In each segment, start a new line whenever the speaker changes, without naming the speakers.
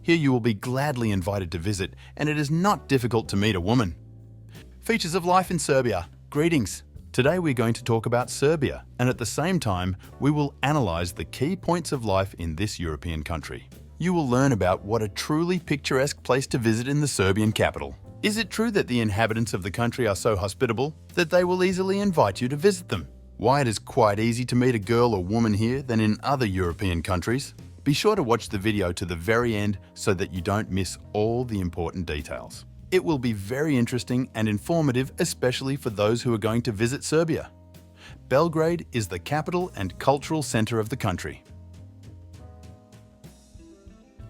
Here you will be gladly invited to visit, and it is not difficult to meet a woman. Features of life in Serbia. Greetings. Today we're going to talk about Serbia, and at the same time, we will analyze the key points of life in this European country. You will learn about what a truly picturesque place to visit in the Serbian capital. Is it true that the inhabitants of the country are so hospitable that they will easily invite you to visit them? Why it is quite easy to meet a girl or woman here than in other European countries? Be sure to watch the video to the very end so that you don't miss all the important details. It will be very interesting and informative, especially for those who are going to visit Serbia. Belgrade is the capital and cultural center of the country.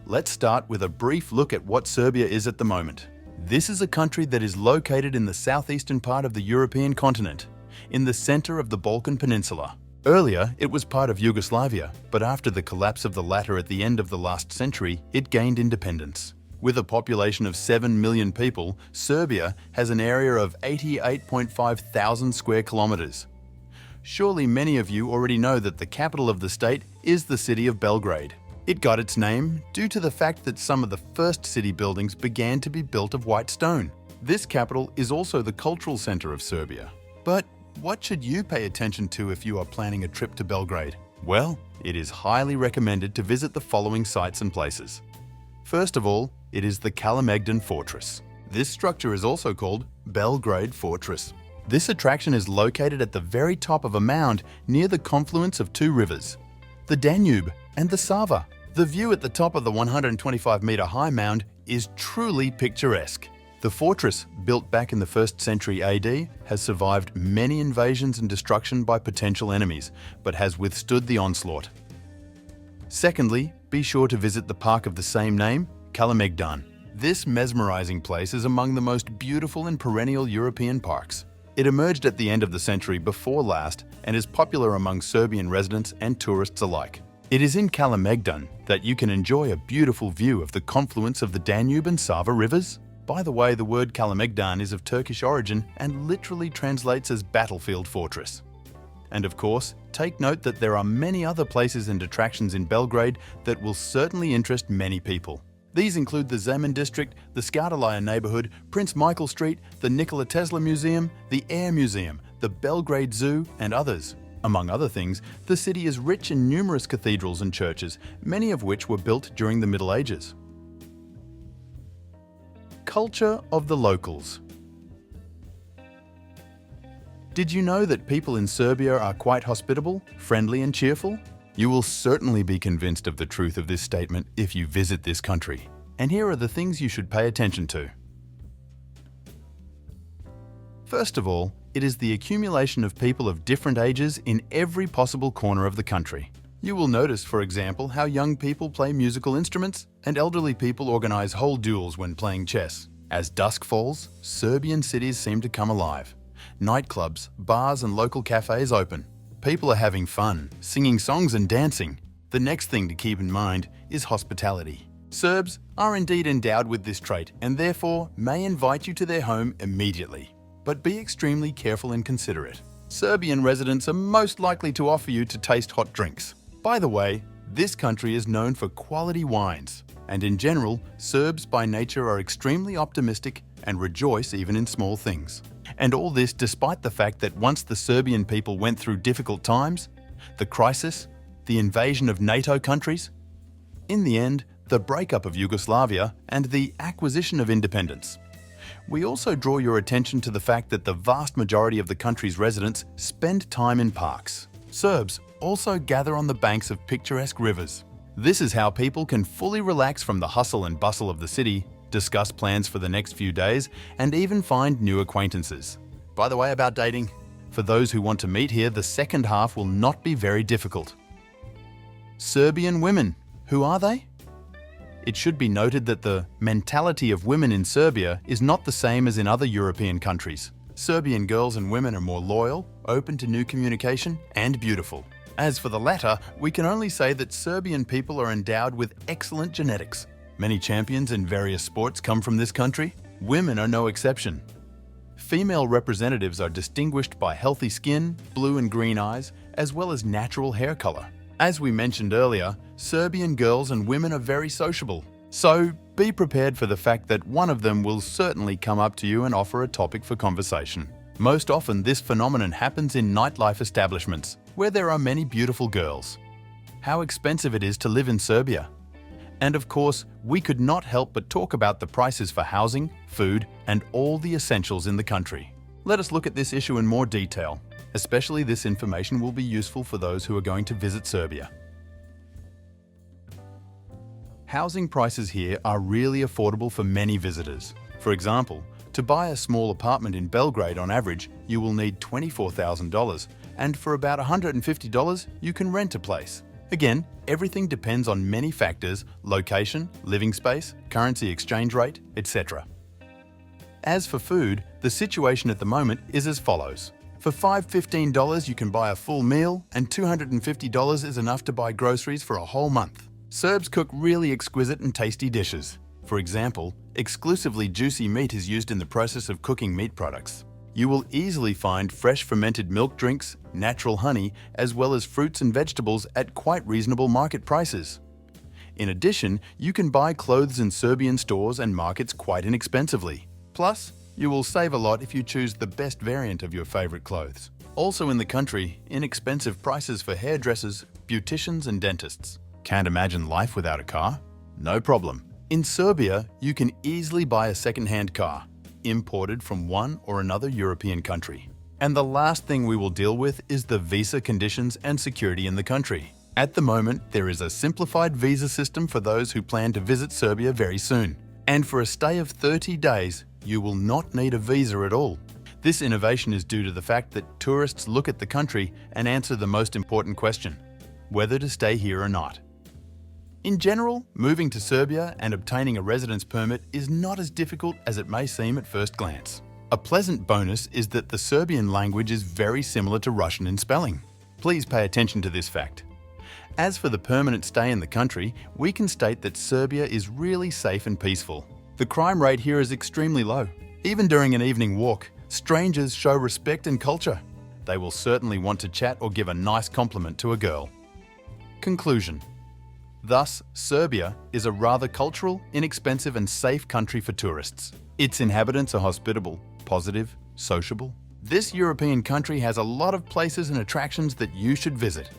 Let's start with a brief look at what Serbia is at the moment. This is a country that is located in the southeastern part of the European continent, in the center of the Balkan Peninsula. Earlier, it was part of Yugoslavia, but after the collapse of the latter at the end of the last century, it gained independence. With a population of 7 million people, Serbia has an area of 88.5 thousand square kilometers. Surely many of you already know that the capital of the state is the city of Belgrade. It got its name due to the fact that some of the first city buildings began to be built of white stone. This capital is also the cultural center of Serbia. But what should you pay attention to if you are planning a trip to Belgrade? Well, it is highly recommended to visit the following sites and places. First of all, it is the Kalemegdan Fortress. This structure is also called Belgrade Fortress. This attraction is located at the very top of a mound near the confluence of two rivers, the Danube and the Sava. The view at the top of the 125-meter high mound is truly picturesque. The fortress, built back in the 1st century AD, has survived many invasions and destruction by potential enemies, but has withstood the onslaught. Secondly, be sure to visit the park of the same name, Kalemegdan. This mesmerizing place is among the most beautiful and perennial European parks. It emerged at the end of the century before last and is popular among Serbian residents and tourists alike. It is in Kalemegdan that you can enjoy a beautiful view of the confluence of the Danube and Sava rivers. By the way, the word Kalemegdan is of Turkish origin and literally translates as battlefield fortress. And of course, take note that there are many other places and attractions in Belgrade that will certainly interest many people. These include the Zemun district, the Skadalaya neighborhood, Prince Michael Street, the Nikola Tesla Museum, the Air Museum, the Belgrade Zoo, and others. Among other things, the city is rich in numerous cathedrals and churches, many of which were built during the Middle Ages. Culture of the locals. Did you know that people in Serbia are quite hospitable, friendly and cheerful? You will certainly be convinced of the truth of this statement if you visit this country. And here are the things you should pay attention to. First of all, it is the accumulation of people of different ages in every possible corner of the country. You will notice, for example, how young people play musical instruments and elderly people organize whole duels when playing chess. As dusk falls, Serbian cities seem to come alive. Nightclubs, bars and local cafes open. People are having fun, singing songs and dancing. The next thing to keep in mind is hospitality. Serbs are indeed endowed with this trait and therefore may invite you to their home immediately. But be extremely careful and considerate. Serbian residents are most likely to offer you to taste hot drinks. By the way, this country is known for quality wines, and in general, Serbs by nature are extremely optimistic and rejoice even in small things. And all this despite the fact that once the Serbian people went through difficult times, the crisis, the invasion of NATO countries, in the end, the breakup of Yugoslavia and the acquisition of independence. We also draw your attention to the fact that the vast majority of the country's residents spend time in parks. Serbs also gather on the banks of picturesque rivers. This is how people can fully relax from the hustle and bustle of the city, discuss plans for the next few days, and even find new acquaintances. By the way, about dating, for those who want to meet here, the second half will not be very difficult. Serbian women, who are they? It should be noted that the mentality of women in Serbia is not the same as in other European countries. Serbian girls and women are more loyal, open to new communication, and beautiful. As for the latter, we can only say that Serbian people are endowed with excellent genetics. Many champions in various sports come from this country. Women are no exception. Female representatives are distinguished by healthy skin, blue and green eyes, as well as natural hair color. As we mentioned earlier, Serbian girls and women are very sociable. So be prepared for the fact that one of them will certainly come up to you and offer a topic for conversation. Most often, this phenomenon happens in nightlife establishments, where there are many beautiful girls. How expensive it is to live in Serbia. And of course, we could not help but talk about the prices for housing, food, and all the essentials in the country. Let us look at this issue in more detail. Especially this information will be useful for those who are going to visit Serbia. Housing prices here are really affordable for many visitors. For example, to buy a small apartment in Belgrade on average, you will need $24,000, and for about $150, you can rent a place. Again, everything depends on many factors: location, living space, currency exchange rate, etc. As for food, the situation at the moment is as follows. For $15 you can buy a full meal, and $250 is enough to buy groceries for a whole month. Serbs cook really exquisite and tasty dishes. For example, exclusively juicy meat is used in the process of cooking meat products. You will easily find fresh fermented milk drinks, natural honey, as well as fruits and vegetables at quite reasonable market prices. In addition, you can buy clothes in Serbian stores and markets quite inexpensively. Plus, you will save a lot if you choose the best variant of your favorite clothes. Also in the country, inexpensive prices for hairdressers, beauticians and dentists. Can't imagine life without a car? No problem. In Serbia, you can easily buy a second-hand car, imported from one or another European country. And the last thing we will deal with is the visa conditions and security in the country. At the moment, there is a simplified visa system for those who plan to visit Serbia very soon. And for a stay of 30 days, you will not need a visa at all. This innovation is due to the fact that tourists look at the country and answer the most important question: whether to stay here or not. In general, moving to Serbia and obtaining a residence permit is not as difficult as it may seem at first glance. A pleasant bonus is that the Serbian language is very similar to Russian in spelling. Please pay attention to this fact. As for the permanent stay in the country, we can state that Serbia is really safe and peaceful. The crime rate here is extremely low. Even during an evening walk, strangers show respect and culture. They will certainly want to chat or give a nice compliment to a girl. Conclusion. Thus, Serbia is a rather cultural, inexpensive and safe country for tourists. Its inhabitants are hospitable, positive, sociable. This European country has a lot of places and attractions that you should visit.